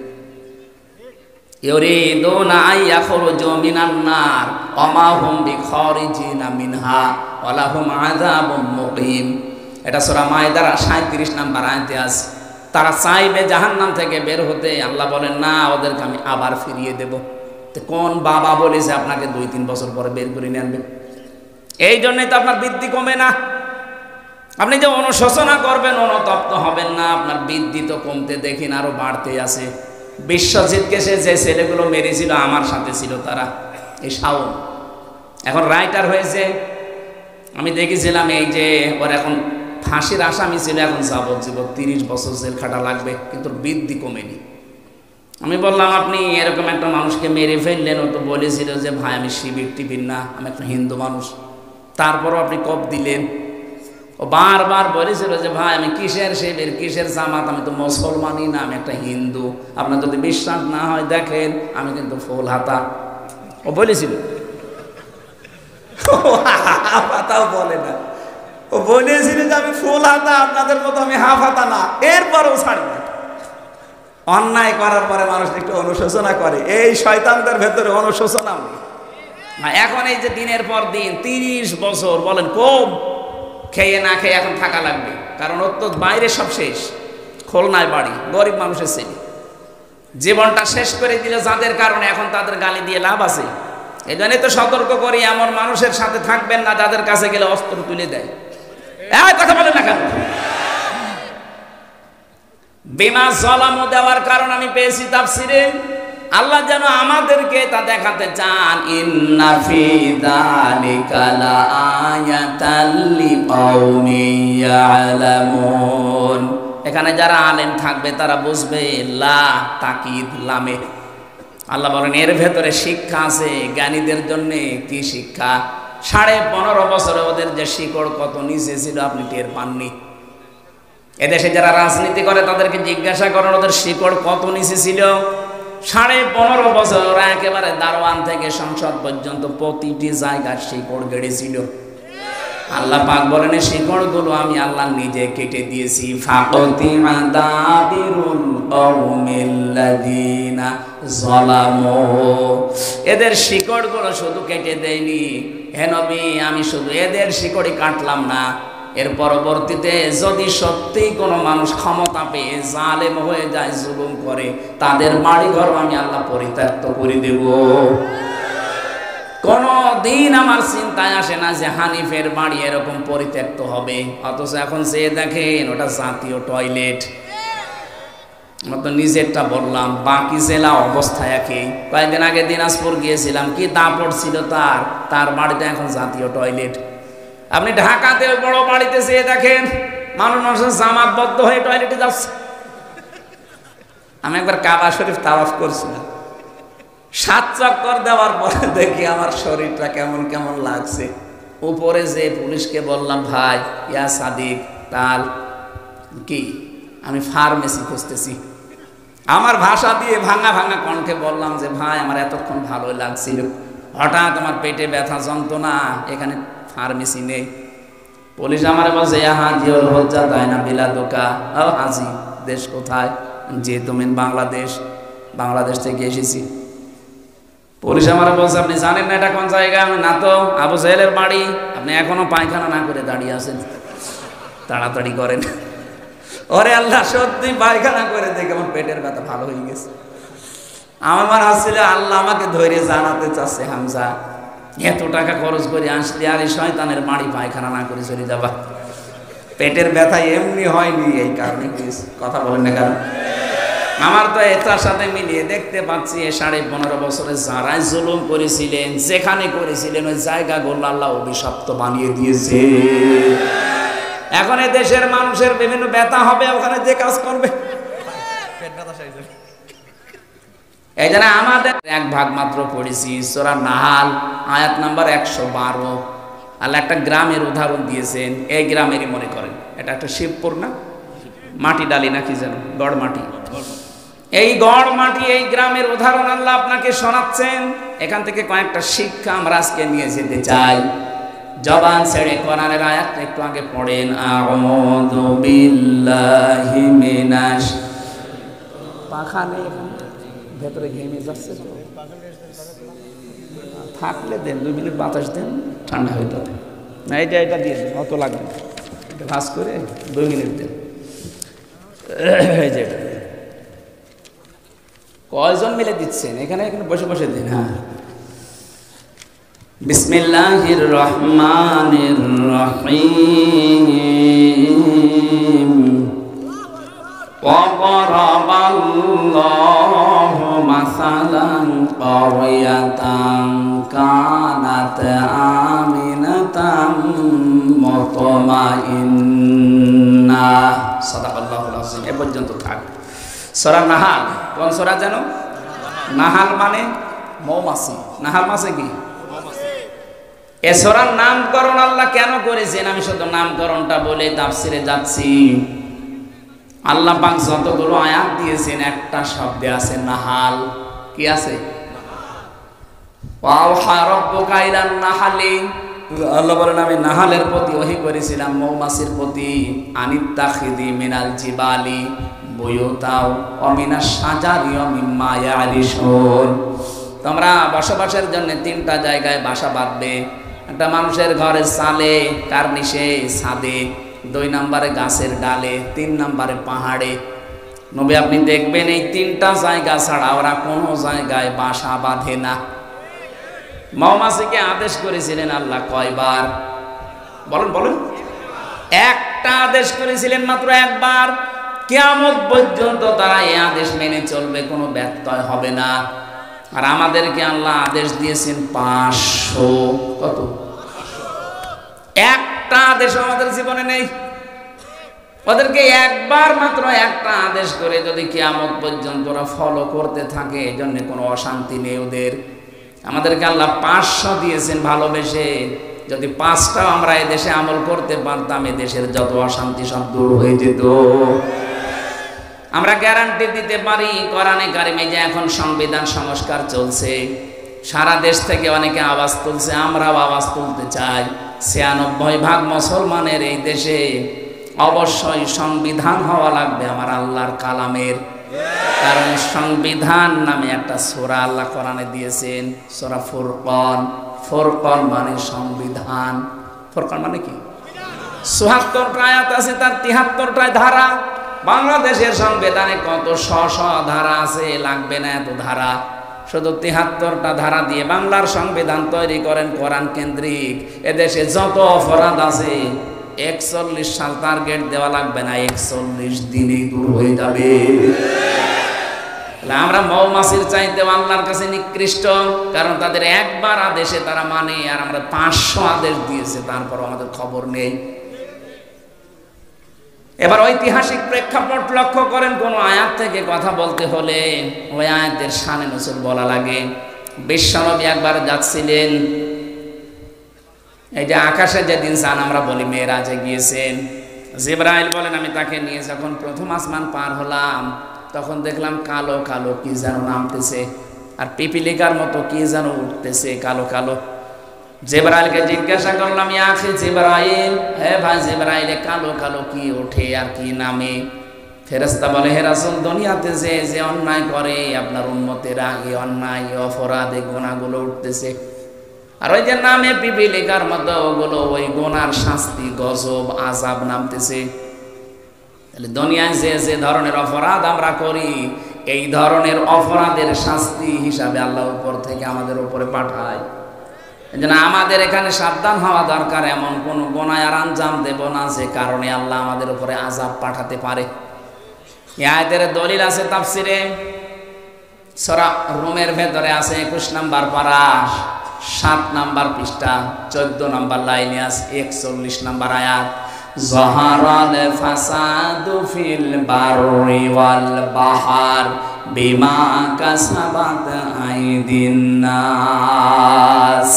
ইউরিদুনা আইয়াখরুজু মিনান নার ওয়া মা হুম বিখারিজিনা মিনহা ওয়া লাহুম আযাবুম মুকিম। এটা সূরা মায়দার 37 নম্বর আয়াতে আছে। তারা চাইবে জাহান্নাম থেকে বের হতে, আল্লাহ বলেন না, ওদেরকে আমি আবার ফিরিয়ে দেব। তো কোন বাবা বলেছে আপনাকে 2-3 বছর পরে বের করে নিয়ে আনবে? এই জন্যই তো আপনার বৃদ্ধি কমে না। আপনি যে অনুশোচনা করবেন, অনুতপ্ত হবেন না, আপনার বৃদ্ধি তো কমতে দেখেন আরো বাড়তে আছে। বিশ্বজিৎকে সে যে ছেলেগুলো মেরেছিল আমার সাথে ছিল তারা, এই শাওন এখন রাইটার হয়েছে। আমি দেখেছিলাম এই যে ওর এখন ফাঁসির আসামি ছিল, এখন যাবজ্জীবন 30 বছর জেল খাটা লাগবে, কিন্তু বৃদ্ধি কমেনি। আমি বললাম আপনি এরকম একটা মানুষকে মেরে ফেললেন, ও তো বলেছিল যে ভাই আমি শিবির টিবির না, আমি একটা হিন্দু মানুষ, তারপরও আপনি কব দিলেন। ও বারবার বলেছিল যে ভাই আমি কিসের শিবির, কিসের জামাত, আমি তো মুসলমানই না, আমি একটা হিন্দু, আপনার যদি বিশ্বাস না হয় দেখেন আমি কিন্তু ফুল হাতা। ও বলেছিল, হাতাও বলে না, ও বলেছিল যে আমি ফুল হাতা, আপনাদের মতো আমি হাফ হাতা না, এরপরও ছাড়ি না। অন্যায় করার পরে মানুষ একটু অনুশোচনা করে, এই শয়তানদের ভেতরে অনুশোচনা নেই। এখন এই যে দিনের পর দিন 30 বছর বলেন কম, খেয়ে না খেয়ে এখন থাকা লাগবে, কারণ ওর তো বাইরে সব শেষ, খুলনায় বাড়ি, গরিব মানুষের ছেলে, জীবনটা শেষ করে দিল যাদের কারণে, এখন তাদের গালি দিয়ে লাভ আছে? এই জন্যই তো সতর্ক করি, এমন মানুষের সাথে থাকবেন না যাদের কাছে গেলে অস্ত্র তুলে দেয়। কথা বলেন না কেন? বিমা যালামু দেওয়ার কারণ আমি পেয়েছি তাফসিরে, আল্লাহ যেন আমাদেরকে তা দেখাতে চান, ইন্না ফি যালিকা লাআয়াতাল লিকাউমিন ইয়ালামুন। এখানে যারা আলেম থাকবে তারা বুঝবে, লা তাকিদ লামে। আল্লাহ বলেন এর ভেতরে শিক্ষা আছে জ্ঞানীদের জন্য। কি শিক্ষা? 15.5 বছরে ওদের যে শিকড় কত নিচে ছিল আপনি টের পাননি। এদেশে যারা রাজনীতি করে তাদেরকে জিজ্ঞাসা করেন ওদের শিকড় কত নিচে ছিল। 15.5 বছর ওরা একেবারে দারওয়ান থেকে সংসদ পর্যন্ত প্রতিটি জায়গায় শিকড় গেড়েছিল। আল্লাহ পাক বলেন এই শিকড়গুলো আমি আল্লাহ নিজে কেটে দিয়েছি। ফাকাতিআ দাবিরুল কওমিল্লাযিনা যালামু। এদের শিকড়গুলো শুধু কেটে দেয়নি হে নবী, আমি শুধু এদের শিকড়ই কাটলাম না, এর পরবর্তীতে যদি সত্যিই কোনো মানুষ ক্ষমতা পেয়ে জালেম হয়ে যায়, জুলুম করে, তাদের বাড়িঘর আমি আল্লাহ পরিত্যক্ত করে দেব। কোনদিন আমার চিন্তায় আসে না যে হানিফের বাড়ি এরকম পরিত্যক্ত হবে, অথচ এখন সে দেখেন ওটা জাতীয় টয়লেট। আমরা তো নিজেরটা বললাম, বাকি জেলা অবস্থা একই। কয়েকদিন আগে দিনাজপুর গিয়েছিলাম, কি দাপট ছিল তার বাড়িতে এখন জাতীয় টয়লেট। আপনি ঢাকাতে বড় বাড়িতে যেয়ে দেখেন মানুষের জামাতবদ্ধ হয়ে টয়লেটে যাচ্ছে। আমি একবার কাবা শরীফ তাওয়াফ করছিলাম, 7 চক্কর দেওয়ার পরে দেখি আমার শরীরটা কেমন কেমন লাগছে। উপরে যে পুলিশকে বললাম, ভাই ইয়া সাদিক তাল কি আমি ফার্মেসি খুঁজতেছি। আমার ভাষা দিয়ে ভাঙা ভাঙা কণ্ঠে বললাম যে ভাই আমার এতক্ষণ ভালোই লাগছিল, হঠাৎ আমার পেটে ব্যথা যন্ত্রণা, এখানে ফার্মেসি নেই। পুলিশ আমারে বলছে হাজি ওর হজ্জা তাই না বিলাদোকা। হাজি দেশ কোথায়? যে তুমি বাংলাদেশ থেকে এসেছি। পুলিশ আমারে বলছে আপনি জানেন না এটা কোন জায়গা? আমি না তো। আবু জাহেলের বাড়ি। আপনি এখনো পায়খানা না করে দাঁড়িয়ে আছেন, তাড়াতাড়ি করেন। ওরে আল্লাহ, সত্যি পায়খানা করে দেখে আমার পেটের ব্যথা ভালো হয়ে গেছে। আমার মনে হচ্ছিল আল্লাহ আমাকে ধৈর্য জানাতে চাচ্ছে, হামজা এত টাকা খরচ করে আসলে আর এই শয়তানের বাড়ি পায়খানা না করে চলে যাবা। পেটের ব্যথা এমনি হয়নি, এই কারণে কথা বলেন না। কারণ আমার তো এটার সাথে মিলিয়ে দেখতে পাচ্ছি 15.5 বছরে যারাই জুলুম করেছিলেন, যেখানে করেছিলেন ওই জায়গাগুলো আল্লাহ অভিশপ্ত বানিয়ে দিয়েছে। এখন এই দেশের মানুষের বিভিন্ন ব্যথা হবে ওখানে যে কাজ করবে। এই জন্য আমাদের 1 ভাগ মাত্র পড়েছি সূরা নাহাল আয়াত নাম্বার 112। আল্লাহ একটা গ্রামের উদাহরণ দিয়েছেন, এই গ্রামেরই মনে করেন এটা একটা শিবপুর না, মাটি ডালি না কি যেন, গড় মাটি। এই গড় মাটি এই গ্রামের উদাহরণ আল্লাহ আপনাকে শোনাচ্ছেন। এখান থেকে কয়েকটা শিক্ষা আমরা আজকে নিয়ে যেতে চাই। জবান ছেড়ে কোরআনের আয়াত একটু আগে পড়েন, আউযু বিল্লাহি মিনাশ। পাখা নেই ভেতরে, ঘেমে যাচ্ছে তো, থাকলে দেন 2 মিনিট বাতাস দেন, ঠান্ডা হয়ে যাবে না। এটা দিয়ে দেন, অত লাগবে, এটা ভাঁজ করে 2 মিনিট দেন। এই যে কয়জন মিলে দিচ্ছেন? এখানে বসে বসে দিন। হ্যাঁ, বিসমিল্লাহির রহমানির রহিম। وضرب الله مثلا قرية كانت آمنة مطمئنة। সাদাকাল্লাহুল আযীম। এ পর্যন্ত থাক। সূরা নাহাল কোন সূরা জানো? নাহাল মানে মৌমাছি। নাহাল মাছে কি? এ সূরার নামকরণ আল্লাহ কেন করেছেন? আমি শুধু নামকরণটা বলে তাফসিরে যাচ্ছি। আল্লাহ পাক যতগুলো আয়াত দিয়েছেন একটা শব্দে আছে নাহাল। কি আছে? ওয়াহা রাব্বুকা ইলান নাহালি। আল্লাহ বলেন আমি নাহালের প্রতি ওহী করেছিলাম, মৌমাছির প্রতি, আনিত্তাখিদি মিনাল জিবালি বুয়ুতাও ওয়া মিনাশ শাজারি ওয়া মিম্মা ইয়ারিশুন। তোমরা বসবাসের জন্য 3টা জায়গায় বাসা বাঁধবে। একটা মানুষের ঘরের চালে, কার্নিশে, ছাদে, 2 নম্বরে গাছের ডালে, 3 নম্বরে পাহাড়ে। নবী আপনি দেখবেন এই 3টা জায়গা ছাড়া ওরা কোনো জায়গায় বাসা বাঁধে না। মৌমাছিকে আদেশ করেছিলেন আল্লাহ কয়বার? বলেন। একটা আদেশ করেছিলেন মাত্র একবার। কিয়ামত পর্যন্ত তারা এই আদেশ মেনে চলবে, কোনো ব্যত্যয় হবে না। আর আমাদেরকে আল্লাহ আদেশ দিয়েছেন 500, কত? একটা আদেশ আমাদের জীবনে নেই। ওদেরকে একবার মাত্র একটা আদেশ করে যদি কিয়ামত পর্যন্ত ওরা ফলো করতে থাকে, এই জন্য কোনো অশান্তি নেই ওদের। আমাদেরকে আল্লাহ 500 দিয়েছেন ভালোবেসে। যদি 5টাও আমরা এই দেশে আমল করতে পারতাম, এই দেশের যত অশান্তি সব দূর হয়ে যেত। আমরা গ্যারান্টি দিতে পারি, কোরআনে কারিমে যে এখন সংবিধান সংস্কার চলছে, সারা দেশ থেকে অনেকে আওয়াজ তুলছে, আমরাও আওয়াজ তুলতে চাই। 96% মুসলমানের এই দেশে অবশ্যই সংবিধান হওয়া লাগবে আমার আল্লাহর কালামের। কারণ সংবিধান নামে একটা সূরা আল্লাহ কোরআনে দিয়েছেন, সূরা ফুরকান। ফুরকান মানে সংবিধান। ফুরকান মানে কি? ৭৪টা আয়াত আছে, তার ৭৩টা ধারা। বাংলাদেশের সংবিধানে কত শ ধারা আছে, লাগবে না এত ধারা। শুধু ৭৩টা ধারা দিয়ে বাংলার সংবিধান তৈরি করেন কোরআন কেন্দ্রিক। এদেশে যত অপরাধ আছে ৪১ সাল টার্গেট দেওয়া লাগবে না, ৪১ দিনেই দূর হয়ে যাবে। আমরা মৌমাছির চাইতে আল্লাহর কাছে নিকৃষ্ট, কারণ তাদের একবার আদেশে তারা মানে, আর আমরা 500 আদেশ দিয়েছে, তারপর আমাদের খবর নেই। এবার ঐতিহাসিক প্রেক্ষাপট লক্ষ্য করেন। কোন আয়াত থেকে কথা বলতে হলে ওই আয়াতের শানে নজুল বলা লাগে। বিশ্বনবী একবার যাচ্ছিলেন, এই যে আকাশে যেদিন চান আমরা বলি মেরাজে গিয়েছেন, জিবরাইল বলেন আমি তাকে নিয়ে যখন প্রথম আসমান পার হলাম, তখন দেখলাম কালো কালো কি যেন নামতেছে, আর পিপিলিকার মতো কি যেন উঠতেছে কালো কালো। জিবরাইলকে জিজ্ঞাসা করলাম, ইয়া আখি জিবরাইল, হে ভাই জিবরাইল, কালো কালো কি ওঠে আর কি নামে? ফেরেশতা বলে, হে রাসূল, দুনিয়াতে যে অন্যায় করে আপনার উম্মতেরা, এই অন্যায় অপরাধ এই গুনাহগুলো উঠতেছে, আর ওই যে নামে পিপিলিকার মতো ওগুলো ওই গুনার শাস্তি, গজব, আযাব নামতেছে। তাহলে দুনিয়ায় যে ধরনের অপরাধ আমরা করি, এই ধরনের অপরাধের শাস্তি হিসাবে আল্লাহ উপর থেকে আমাদের উপরে পাঠায়। এজন্য আমাদের এখানে সাবধান হওয়া দরকার, এমন কোন গুনাহ আর আঞ্জাম দেব না যে কারণে আল্লাহ আমাদের উপরে আযাব পাঠাতে পারে। এই আয়াতের দলিল আছে তাফসিরে, সূরা রুমের ভেতরে আছে 21 নম্বর পারা 7 নম্বর পৃষ্ঠা 14 নম্বর লাইনে আছে 41 নম্বর আয়াত। যাহারাল ফাসাদু ফিল বাররি ওয়াল বাহার বিমা কাসাবাত আইদিন নাস।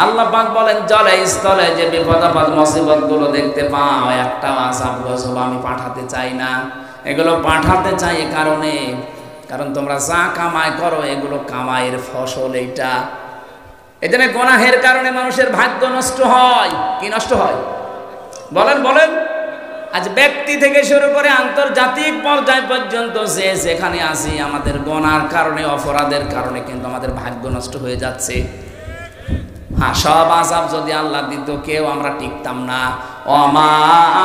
আল্লাহ পাক বলেন, জলে স্থলে যে বিপদ আপদ মুসিবত গুলো দেখতে পাও, একটা আযাব গজব আমি পাঠাতে চাই না। এগুলো পাঠাতে চাই এই কারণে, কারণ তোমরা যা কামাই করো এগুলো কামাইয়ের ফসল এইটা। এজন্য গুনাহের কারণে মানুষের ভাগ্য নষ্ট হয়। কি নষ্ট হয় বলেন বলেন? আজ ব্যক্তি থেকে শুরু করে আন্তর্জাতিক পর্যায় পর্যন্ত যে যেখানে আছি, আমাদের গুনার কারণে, অপরাধের কারণে কিন্তু আমাদের ভাগ্য নষ্ট হয়ে যাচ্ছে। হ্যাঁ, সব আযাব যদি আল্লাহ দিত কেউ আমরা টিকতাম না। ওমা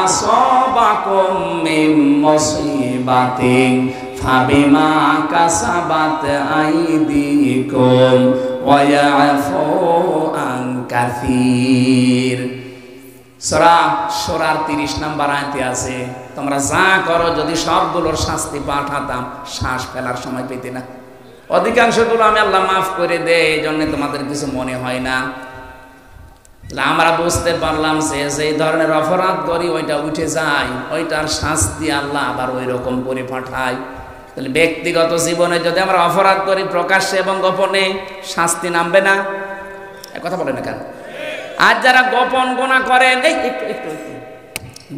আসাবাকুম মিন মুসিবাতিন ফাবিমা কাসাবাত আইদিকুম ওয়া ইয়াফু আন কাসীর। সূরা সূরার 30 নম্বর আয়াতে আছে, তোমরা যা করো যদি সবগুলোর শাস্তি পাঠাতাম, শ্বাস ফেলার সময় পেতে না। অধিকাংশগুলো আমি আল্লাহ মাফ করে দেয়, এই জন্য তোমাদের কিছু মনে হয় না। আমরা বুঝতে পারলাম যে যেই ধরনের অপরাধ করি ওইটা উঠে যায়, ওইটার শাস্তি আল্লাহ আবার ওই রকম করে পাঠায়। তাহলে ব্যক্তিগত জীবনে যদি আমরা অপরাধ করি প্রকাশ্যে এবং গোপনে, শাস্তি নামবে না? কথা বলে না কেন? আর যারা গোপন গুনাহ করেন, এই একটু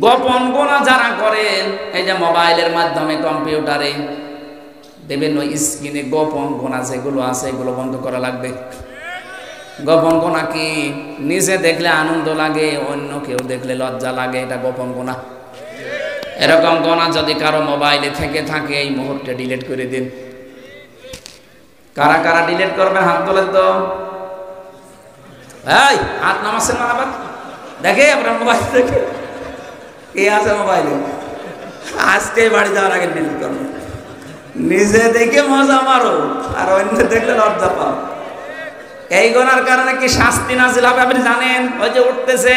গোপন গুনাহ যারা করেন, এই যে মোবাইলের মাধ্যমে, কম্পিউটারে, বিভিন্ন স্ক্রিনে গোপন গুনাহ যেগুলো আছে এগুলো বন্ধ করা লাগবে। গোপন গুনাহ কি? নিজে দেখলে আনন্দ লাগে, অন্য কেউ দেখলে লজ্জা লাগে, এটা গোপন গুনাহ। এরকম গুনাহ যদি কারো মোবাইলে থেকে থাকে এই মুহূর্তে ডিলিট করে দিন। কারা কারা ডিলিট করবেন হাত তোলেন তো। এই হাত নামাচ্ছেন না আবার? দেখে আপনার মোবাইল থেকে কে আছে মোবাইলে, আজকে বাড়ি যাওয়ার আগে ডিলিট করো। নিজে দেখে মজা মারো, আর অন্য দেখলে লজ্জা পাও। এই গুনার কারণে কি শাস্তি নাজিল হবে আপনি জানেন? ওই যে উঠতেছে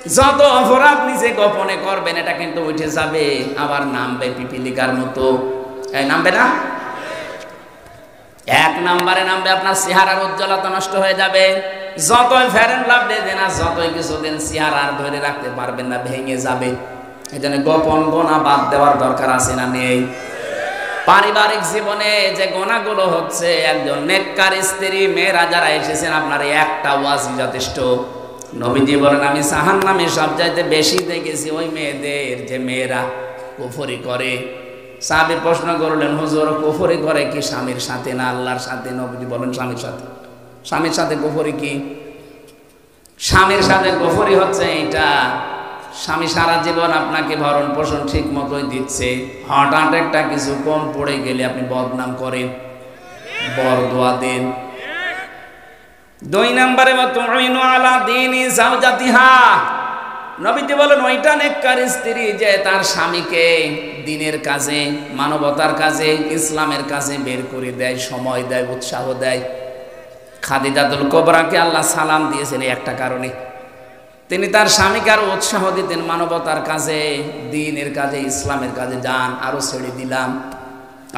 যত অপরাধ নিজে গোপনে করবেন এটা কিন্তু উঠে যাবে, আবার নামবে পিপিলিকার মতো। এই নামবে না? এক নম্বরে নামবে আপনার চেহারার উজ্জ্বলতা নষ্ট হয়ে যাবে। যতই ফেরেন লাভ দেন আর যতই কিছুদিন চেহারা আর ধরে রাখতে পারবেন না, ভেঙে যাবে। এই জন্য গোপন গোনা বাদ দেওয়ার দরকার আছে না নেই? পারিবারিক জীবনে যে গোনাগুলো হচ্ছে, একজন নেককার স্ত্রী মেয়েরা যারা এসেছেন আপনার একটা ওয়াজি যথেষ্ট। নবীজি বলেন আমি জাহান্নামে সবচাইতে বেশি দেখেছি ওই মেয়েদের যে মেয়েরা কুফরি করে। সাহাবী প্রশ্ন করলেন হুজুর কুফরি করে কি স্বামীর সাথে না আল্লাহর সাথে? নবীজি বলেন স্বামীর সাথে। স্বামীর সাথে কুফরি কি? স্বামীর সাথে কুফরি হচ্ছে এটা, স্বামী সারা জীবন আপনাকে ভরণ পোষণ ঠিক মতোই দিচ্ছে, হঠাৎ একটা কিছু কম পড়ে গেলে আপনি বদনাম করেন, বরদোয়া দেন। দুই নম্বরে তুইনু আলা দীনি যাওজাতিহা, নবীজি বলেন ওইটা নেককার স্ত্রী যে তার স্বামীকে দ্বীনের কাজে, মানবতার কাজে, ইসলামের কাজে বের করে দেয়, সময় দেয়, উৎসাহ দেয়। খাদিজাতুল কুবরাকে আল্লাহ সালাম দিয়েছেন এই একটা কারণে, তিনি তার স্বামীকে আরো উৎসাহ দিতেন মানবতার কাজে, দ্বীনের কাজে, ইসলামের কাজে। যান, আরো ছেড়ে দিলাম,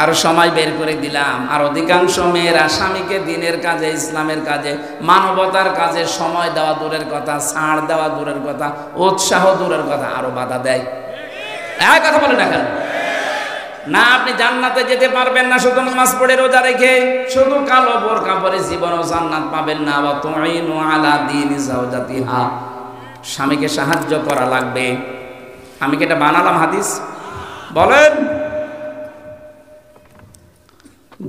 আরো সময় বের করে দিলাম। আর অধিকাংশ মেয়েরা স্বামীকে দ্বীনের কাজে, ইসলামের কাজে, মানবতার কাজে সময় দেওয়া দূরের কথা, ছাড় দেওয়া দূরের কথা, উৎসাহ দূরের কথা, আরো বাধা দেয়। এক কথা বলে না কেন? না, আপনি জান্নাতে যেতে পারবেন না শুধু নামাজ পড়ে রোজা রেখে, শুধু কালো বোরকা পরে জীবনও জান্নাত পাবেন না। ওয়া তুইনু আলা দীনি যাওজাতিহা, স্বামীকে সাহায্য করা লাগবে। আমি কি এটা বানালাম হাদিস? বলেন।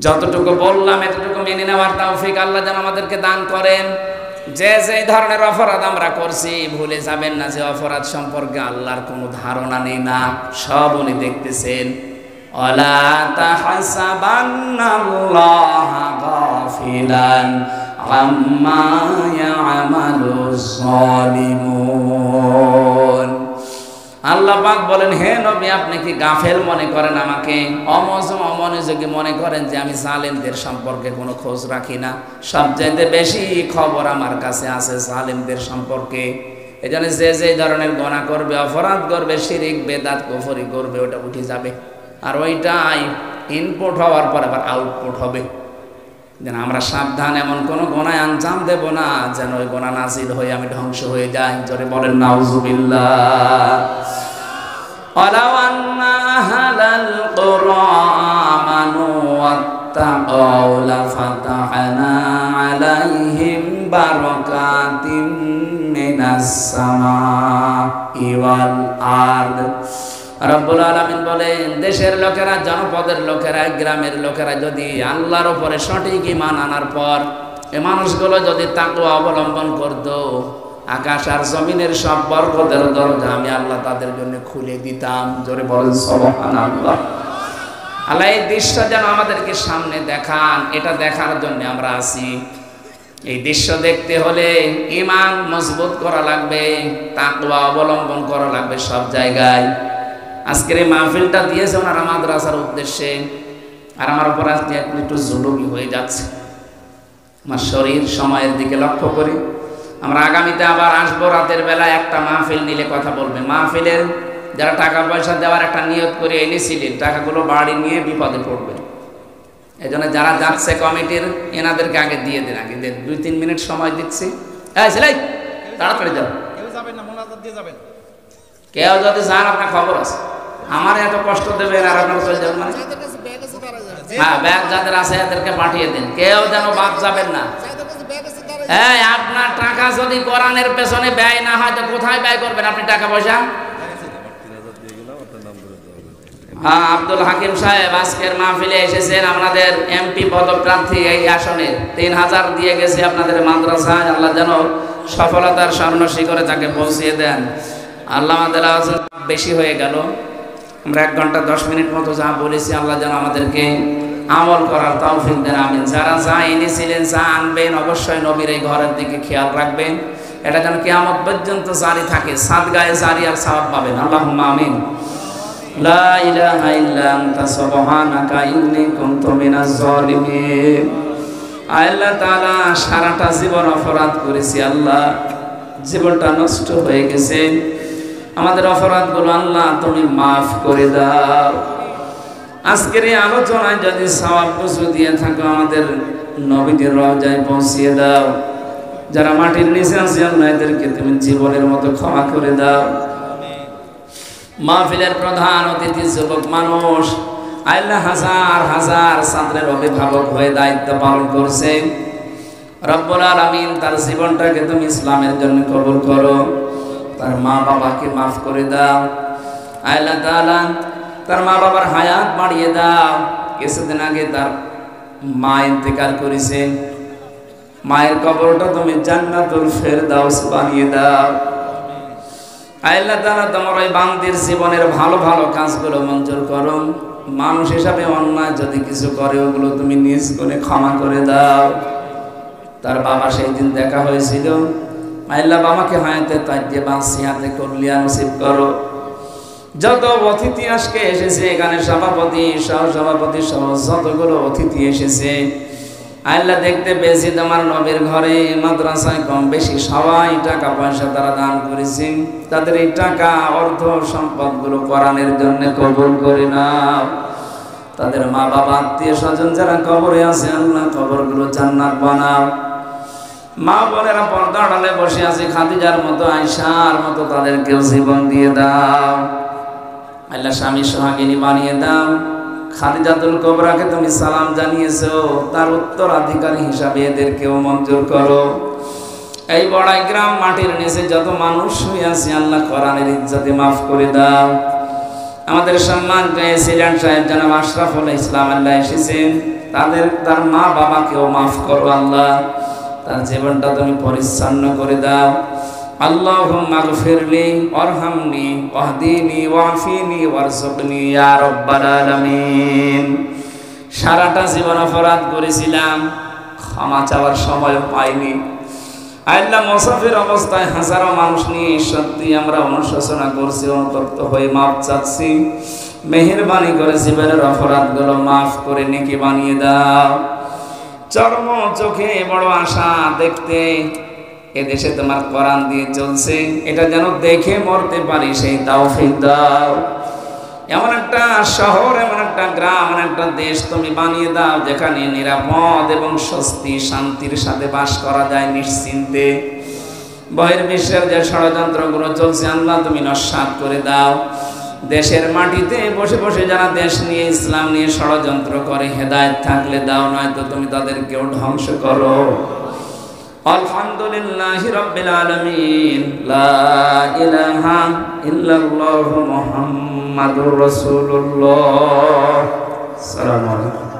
যতটুকু বললাম এতটুকু মেনে নেওয়ার তৌফিক আল্লাহ যেন আমাদেরকে দান করেন। যে যে ধরনের অপরাধ আমরা করছি ভুলে যাবেন না যে অপরাধ সম্পর্কে আল্লাহর কোনো ধারণা নেই না, সব উনি দেখতেছেন। ওয়ালা তাহসাবান্নাল্লাহা গাফিলান আম্মা ইয়ামালুজ জালিমুন। আল্লাহ পাক বলেন হে নবী আপনি কি গাফেল মনে করেন, আমাকে অমনোযোগী মনে করেন যে আমি জালেমদের সম্পর্কে কোনো খোঁজ রাখি না? সবচাইতে বেশি খবর আমার কাছে আছে জালেমদের সম্পর্কে। এই জন্য যে যে ধরনের গুনাহ করবে, অপরাধ করবে, শিরিক বেদাত কুফরি করবে, ওটা উঠে যাবে। আর ওইটাই ইনপুট হওয়ার পর আবার আউটপুট হবে। যেন আমরা সাবধান, এমন কোনো গুনায় আঞ্জাম দেব না যেন ওই গুনাহ নাজিল হয়ে আমি ধ্বংস হয়ে যাই। জোরে বলেন নাউজুবিল্লাহ। ওয়ালাউ আন্না আহলাল কুরআ আমানু ওয়াত্তাকাউ লাফাতাহনা আলাইহিম বারাকাতিম মিনাস সামাই ওয়াল আরদ। রব্বুল আলামিন বলেন দেশের লোকেরা, জনপদের লোকেরা, গ্রামের লোকেরা যদি আল্লাহর উপরে সঠিক ঈমান আনার পর এই মানুষগুলো যদি তাকওয়া অবলম্বন করত, আকাশ আর জমিনের সব বরকতের দরজা আমি আল্লাহ তাদের জন্য খুলে দিতাম। জোরে বলেন সুবহানাল্লাহ। আল্লাহ এই দৃশ্য যেন আমাদেরকে সামনে দেখান, এটা দেখার জন্য আমরা আছি। এই দৃশ্য দেখতে হলে ঈমান মজবুত করা লাগবে, তাকওয়া অবলম্বন করা লাগবে সব জায়গায়। আজকের এই মাহফিলটা দিয়েছে ওনারা মাদ্রাসার উদ্দেশ্যে, আর আমার উপর আজকে একটু জুলুমি হয়ে যাচ্ছে। আমার শরীর সময়ের দিকে লক্ষ্য করি। আমরা আগামীতে আবার আসবো, রাতের বেলা একটা মাহফিল নিলে কথা বলবে। মাহফিলের যারা টাকা পয়সা দেওয়ার একটা নিয়ত করে এনেছিলেন, টাকাগুলো বাড়ি নিয়ে বিপদে পড়বে। এই জন্য যারা যাচ্ছে কমিটির, এনাদেরকে আগে দিয়ে দেন, আগে 2-3 মিনিট সময় দিচ্ছি। তাড়াতাড়ি যাও, কেউ যদি যান আপনার খবর আছে। আমার এত কষ্ট দেবেন আর আপনারা চলে যাবেন মানে? হ্যাঁ, ব্যাগ যাদের আছে এদেরকে পাঠিয়ে দিন, কেউ যেন বাদ যাবেন না। হ্যাঁ, আপনার টাকা যদি কোরআনের পেছনে ব্যয় না হয় তো কোথায় ব্যয় করবেন আপনি টাকা পয়সা? হ্যাঁ, আব্দুল হাকিম সাহেব আজকের মাহফিলে এসেছেন, আমাদের এমপি পদপ্রার্থী এই আসনে 3000 দিয়ে গেছে আপনাদের মাদ্রাসায়। আল্লাহ যেন সফলতার স্বর্ণ শিখরে তাকে পৌঁছিয়ে দেন। আল্লাহ আমাদের বেশি হয়ে গেল, আমরা 1 ঘন্টা 10 মিনিট মতো যা বলেছি, আল্লাহ যেন আমাদেরকে আমল করার তৌফিক দেন। আমিন। যারা যা এনেছিলেন, যা আনবেন, অবশ্যই নবীর এই ঘরের দিকে খেয়াল রাখবেন। এটা যেন কিয়ামত পর্যন্ত জারি থাকে, সাদগায়ে জারি আর সওয়াব পাবেন। আল্লাহুম্মা আমিন। লা ইলাহা ইল্লা আনতা সুবহানাকা ইন্নী কুনতু মিনাজ জালিমিন। আল্লাহ তাআলা সারাটা জীবন অপরাধ করেছি আল্লাহ, জীবনটা নষ্ট হয়ে গেছে। আমাদের অপরাধগুলো আল্লাহ তুমি মাফ করে দাও। আজকের এই আলোচনায় যদি সওয়াব কিছু দিয়ে থাকো আমাদের নবীদের রওজায় পৌঁছিয়ে দাও। যারা মাটির নিচে আছে আল্লাহ এদেরকে তুমি জীবনের মতো ক্ষমা করে দাও। মাহফিলের প্রধান অতিথি যুবক মানুষ, আল্লাহ হাজার হাজার ছাত্রের অভিভাবক হয়ে দায়িত্ব পালন করছে। রব্বুল আলামিন তার জীবনটাকে তুমি ইসলামের জন্য কবুল করো। তার মা বাবাকে মাফ করে দাও। আল্লাহ তাআলা তার মা বাবার হায়াত বাড়িয়ে দাও। কিছুদিন আগে তার মা ইন্তেকাল করেছে। মায়ের কবরটা তুমি জান্নাতুল ফেরদাউস বানিয়ে দাও। আল্লাহ তাআলা তোমার ওই বান্দির জীবনের ভালো ভালো কাজগুলো মঞ্জুর করো। মানুষ হিসাবে অন্যায় যদি কিছু করে ওগুলো তুমি নিজ করে ক্ষমা করে দাও। তার বাবা সেই দিন দেখা হয়েছিল। আল্লাহ বাবাকে হায়াতে তাজ্জে বাঁচিয়াতে কল্যাণ নসিব করো। যত অতিথি আজকে এসেছে এখানে সভাপতি সহ সভাপতি সহ যতগুলো অতিথি এসেছে আল্লাহ দেখতে পেয়েছি তোমার নবীর ঘরে মাদ্রাসায় কম বেশি সবাই টাকা পয়সা তারা দান করেছে। তাদের এই টাকা অর্থ সম্পদগুলো কোরআনের জন্য কবুল করে নাও। তাদের মা বাবা আত্মীয় স্বজন যারা কবরে আছে আল্লাহ কবরগুলো জান্নাত বানাও। মা বোনেরা পর্দা আড়ালে বসে আছে খাদিজার মতো আয়েশার মতো তাদেরকেও জীবন দিয়ে দাও। আল্লাহ স্বামী সোহাগিনী বানিয়ে দাও। খাদিজাতুল কুবরাকে তুমি সালাম জানিয়েছো, তার উত্তরাধিকারী হিসাবে এদেরকেও মঞ্জুর করো। এই বড়াই গ্রাম মাটির নিচে যত মানুষ শুয়ে আছে আল্লাহ কোরআনের ইজ্জতে মাফ করে দাও। আমাদের সম্মান প্রেসিডেন্ট সাহেব জনাব আশরাফুল ইসলাম আল্লাহ এসেছেন, তার মা বাবাকেও মাফ করো আল্লাহ। তার জীবনটা তুমি পরিচ্ছন্ন করে দাও। আল্লাহুম্মা গফিরলি ওয়ারহামনি ওয়াহদিনি ওয়াফিনি ওয়ারযুকনি ইয়া রাব্বাল আলামিন। সারাটা জীবন অপরাধ করেছিলাম, ক্ষমা চাওয়ার সময় পাইনি। আল্লাহ মুসাফির অবস্থায় হাজারো মানুষ নিয়ে সত্যি আমরা অনুশোচনা করছি, অনুতপ্ত হয়ে মাপ চাচ্ছি। মেহেরবানি করে জীবনের অপরাধগুলো মাফ করে নেকি বানিয়ে দাও। চর্ম চোখে বড় আশা দেখতে এদেশে তোমার কোরআন দিয়ে চলছে, এটা যেন দেখে মরতে পারি সেই তৌফিক দাও। এমন একটা শহর, এমন একটা গ্রাম, এমন একটা দেশ তুমি বানিয়ে দাও যেখানে নিরাপদ এবং স্বস্তি শান্তির সাথে বাস করা যায় নিশ্চিন্তে। বহির্বিশ্বের যে ষড়যন্ত্রগুলো চলছে আল্লাহ তুমি নস্যাৎ করে দাও। দেশের মাটিতে বসে বসে যারা দেশ নিয়ে ইসলাম নিয়ে ষড়যন্ত্র করে হেদায়েত থাকলে দাও, নয়তো তুমি তাদেরকেও ধ্বংস করো। আলহামদুলিল্লাহি রাব্বিল আলামিন। লা ইলাহা ইল্লাল্লাহু মুহাম্মাদুর রাসূলুল্লাহ। আসসালামু আলাইকুম।